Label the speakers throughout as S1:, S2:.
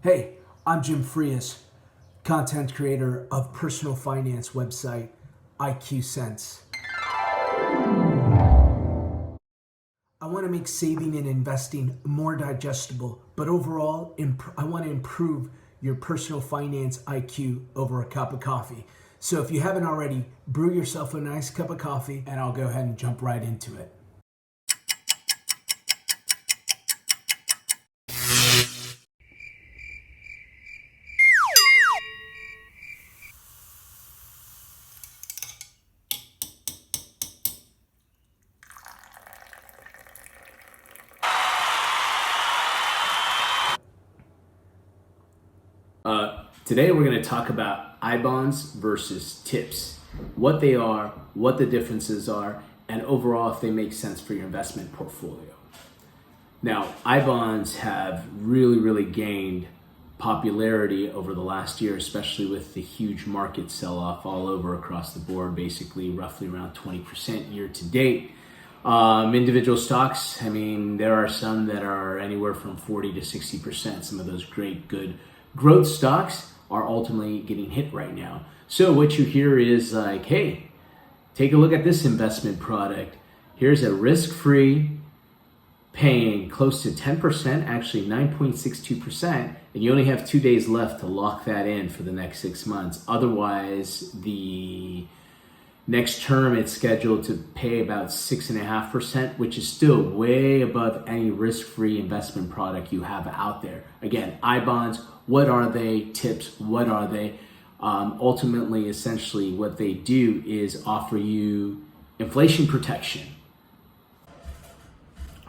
S1: Hey, I'm Jim Frias, content creator of personal finance website IQ Sense. I want to make saving and investing more digestible, but overall, I want to improve your personal finance IQ over a cup of coffee. So if you haven't already, brew yourself a nice cup of coffee and I'll go ahead and jump right into it.
S2: Today we're going to talk about I-bonds versus TIPS, what they are, what the differences are, and overall if they make sense for your investment portfolio. Now, I-bonds have really gained popularity over the last year, especially with the huge market sell-off all over across the board, basically roughly around 20% year to date. Individual stocks, there are some that are anywhere from 40 to 60%. Some of those great, good growth stocks are ultimately getting hit right now. So what you hear is like, hey, take a look at this investment product. Here's a risk-free, paying close to 10%, actually 9.62%, and you only have 2 days left to lock that in for the next 6 months. Otherwise, the next term it's scheduled to pay about 6.5%, which is still way above any risk-free investment product you have out there. Again, I-bonds, what are they? TIPS, what are they? Ultimately, essentially, what they do is offer you inflation protection.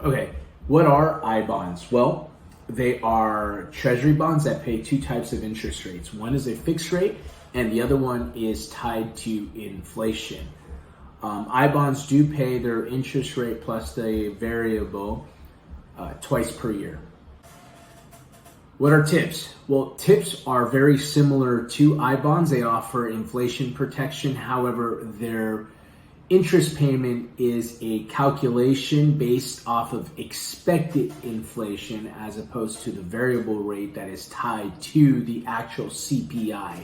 S2: Okay, what are I-bonds? Well, they are treasury bonds that pay two types of interest rates. One is a fixed rate, and the other one is tied to inflation. I-bonds do pay their interest rate plus the variable twice per year. What are TIPS? Well, TIPS are very similar to I-bonds. They offer inflation protection. However, their interest payment is a calculation based off of expected inflation as opposed to the variable rate that is tied to the actual CPI.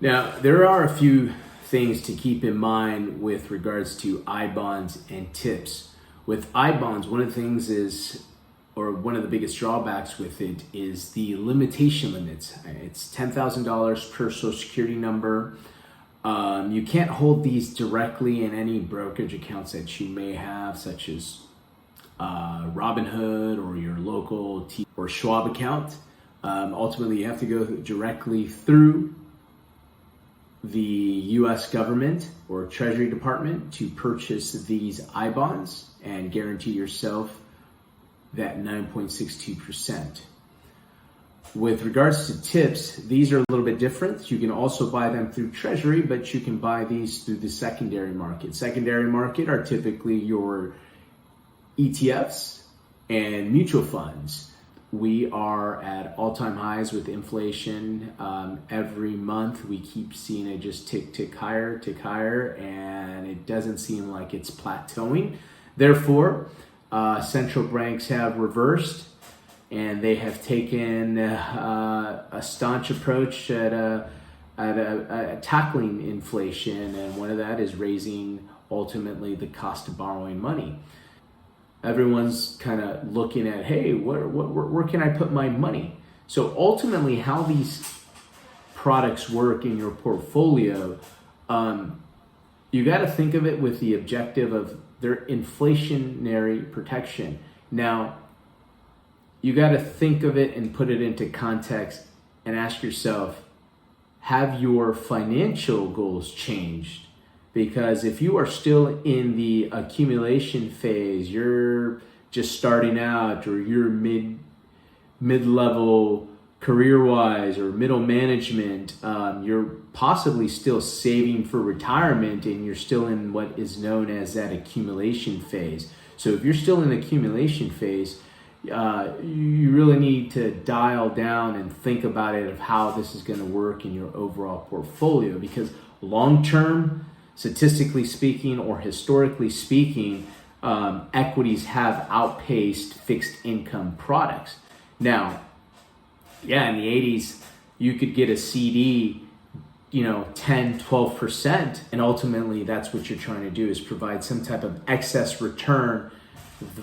S2: Now, there are a few things to keep in mind with regards to I-bonds and TIPS. With I-bonds, one of the things is, or one of the biggest drawbacks with it is the limitation limits. It's $10,000 per social security number. You can't hold these directly in any brokerage accounts that you may have, such as Robinhood or your local or Schwab account. Ultimately, you have to go directly through the U.S. government or Treasury Department to purchase these I-bonds and guarantee yourself that 9.62%. With regards to TIPS, these are a little bit different. You can also buy them through Treasury, but you can buy these through the secondary market. Secondary market are typically your ETFs and mutual funds. We are at all-time highs with inflation. Every month we keep seeing it just tick higher, and it doesn't seem like it's plateauing. Therefore, central banks have reversed, and they have taken a staunch approach at tackling inflation, and one of that is raising ultimately the cost of borrowing money. Everyone's kind of looking at, hey, where can I put my money? So ultimately, how these products work in your portfolio, you got to think of it with the objective of their inflationary protection. Now, you got to think of it and put it into context and ask yourself, have your financial goals changed? Because if you are still in the accumulation phase, you're just starting out, or you're mid-level career-wise or middle management, you're possibly still saving for retirement and you're still in what is known as that accumulation phase. So if you're still in the accumulation phase, you really need to dial down and think about it of how this is going to work in your overall portfolio, because long-term, statistically speaking or historically speaking, equities have outpaced fixed income products. Now, yeah, in the 80s, you could get a CD, 10, 12%. And ultimately, that's what you're trying to do, is provide some type of excess return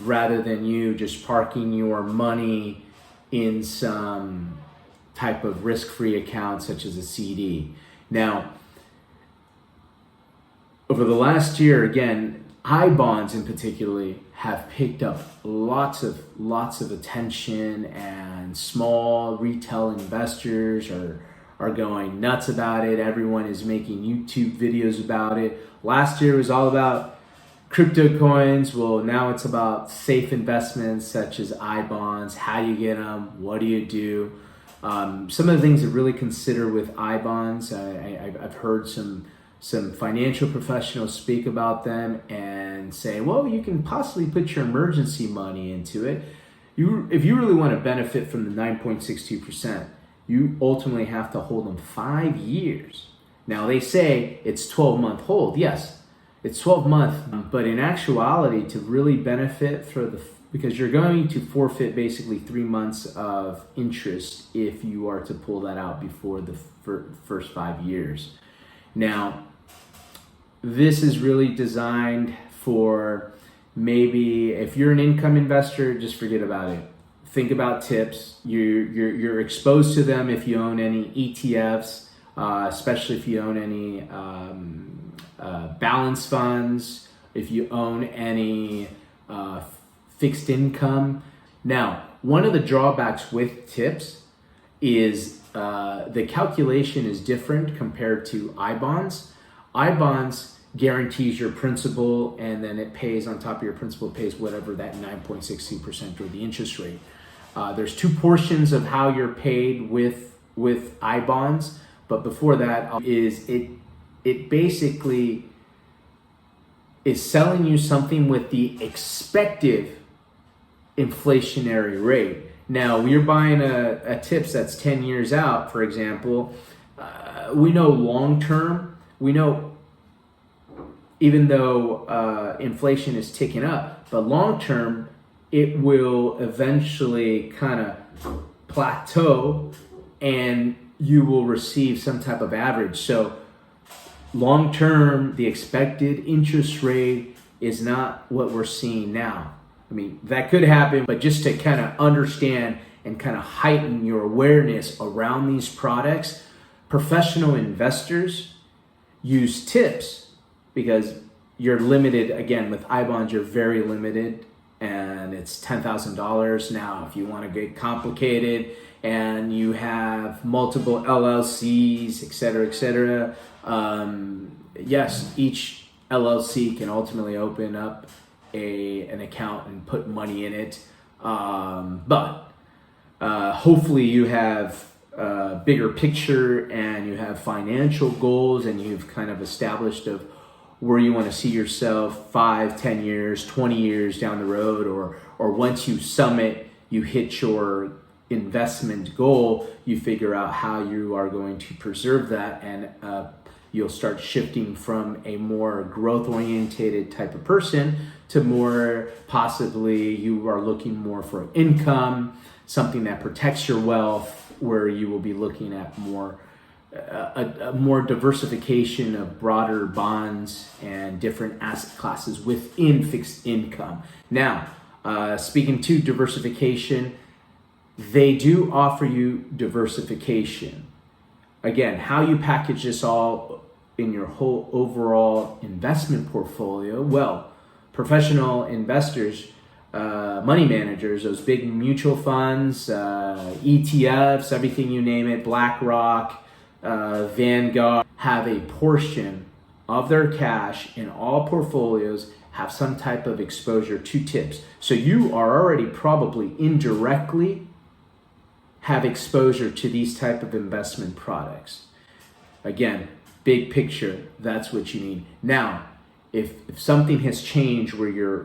S2: rather than you just parking your money in some type of risk-free account such as a CD. Now, over the last year, again, I bonds in particularly have picked up lots of attention, and small retail investors are going nuts about it. Everyone is making YouTube videos about it. Last year was all about crypto coins. Well, now it's about safe investments such as I bonds. How do you get them? What do you do? Some of the things to really consider with I bonds, I've heard some financial professionals speak about them and say, well, you can possibly put your emergency money into it. If you really want to benefit from the 9.62%, you ultimately have to hold them 5 years. Now, they say it's 12-month hold. Yes, it's 12 months, but in actuality, to really benefit because you're going to forfeit basically 3 months of interest if you are to pull that out before the first 5 years. Now, this is really designed for, maybe if you're an income investor, just forget about it. Think about tips. You're exposed to them if you own any ETFs, especially if you own any balance funds, if you own any fixed income. Now, one of the drawbacks with tips is the calculation is different compared to I bonds. I bonds guarantees your principal, and then it pays on top of your principal, pays whatever that 9.62% or the interest rate. There's two portions of how you're paid with I bonds, but before that is it basically is selling you something with the expected inflationary rate. Now, when you're buying a TIPS that's 10 years out, for example, we know long term, even though inflation is ticking up, but long term, it will eventually kind of plateau and you will receive some type of average. So long term, the expected interest rate is not what we're seeing now. I mean, that could happen, but just to kind of understand and kind of heighten your awareness around these products, professional investors use tips because you're limited. Again, with I bonds, you're very limited, and it's $10,000. Now, if you want to get complicated and you have multiple LLCs, et cetera, yes, each LLC can ultimately open up an account and put money in it. But hopefully you have a bigger picture and you have financial goals and you've kind of established of where you want to see yourself 5, 10 years, 20 years down the road, or once you summit, you hit your investment goal, you figure out how you are going to preserve that, and you'll start shifting from a more growth-oriented type of person to more possibly you are looking more for income, something that protects your wealth, where you will be looking at more a more diversification of broader bonds and different asset classes within fixed income. Now, speaking to diversification, they do offer you diversification. Again, how you package this all in your whole overall investment portfolio? Well, professional investors, money managers, those big mutual funds, ETFs, everything you name it, BlackRock, Vanguard, have a portion of their cash in all portfolios have some type of exposure to tips. So you are already probably indirectly have exposure to these type of investment products. Again, big picture, that's what you need. Now, if something has changed where your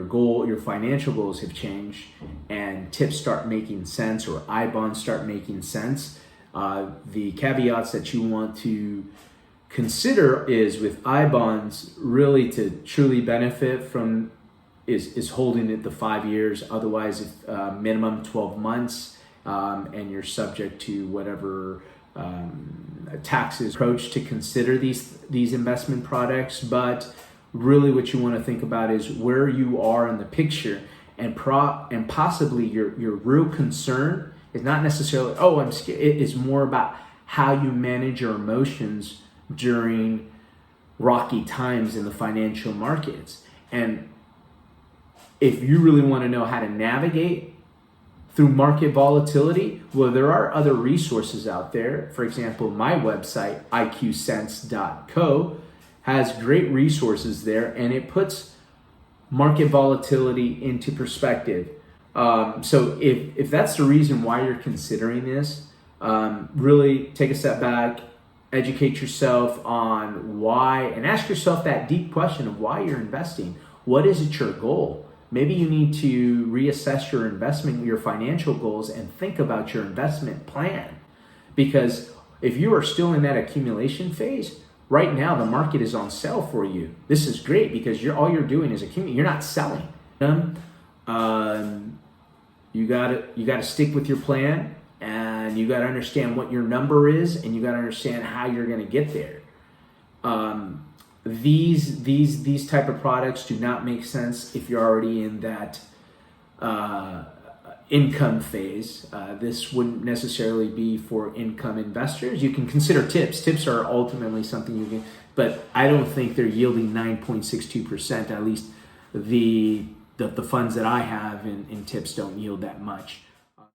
S2: goal, your financial goals have changed and tips start making sense or I bonds start making sense, the caveats that you want to consider is with I bonds, really to truly benefit from is holding it the 5 years. Otherwise, if minimum 12 months, and you're subject to whatever taxes approach to consider these investment products. But really, what you want to think about is where you are in the picture, and possibly your real concern is not necessarily, oh, I'm scared. It is more about how you manage your emotions during rocky times in the financial markets. And if you really want to know how to navigate through market volatility, well, there are other resources out there. For example, my website, iqsense.co, has great resources there, and it puts market volatility into perspective. So if that's the reason why you're considering this, really take a step back, educate yourself on why, and ask yourself that deep question of why you're investing. What is it your goal? Maybe you need to reassess your investment, your financial goals, and think about your investment plan. Because if you are still in that accumulation phase, right now the market is on sale for you. This is great because all you're doing is accumulating. You're not selling. You gotta stick with your plan, and you gotta understand what your number is, and you gotta understand how you're gonna get there. These type of products do not make sense if you're already in that income phase. This wouldn't necessarily be for income investors. You can consider tips. Tips are ultimately something you can, but I don't think they're yielding 9.62%. At least the funds that I have in tips don't yield that much.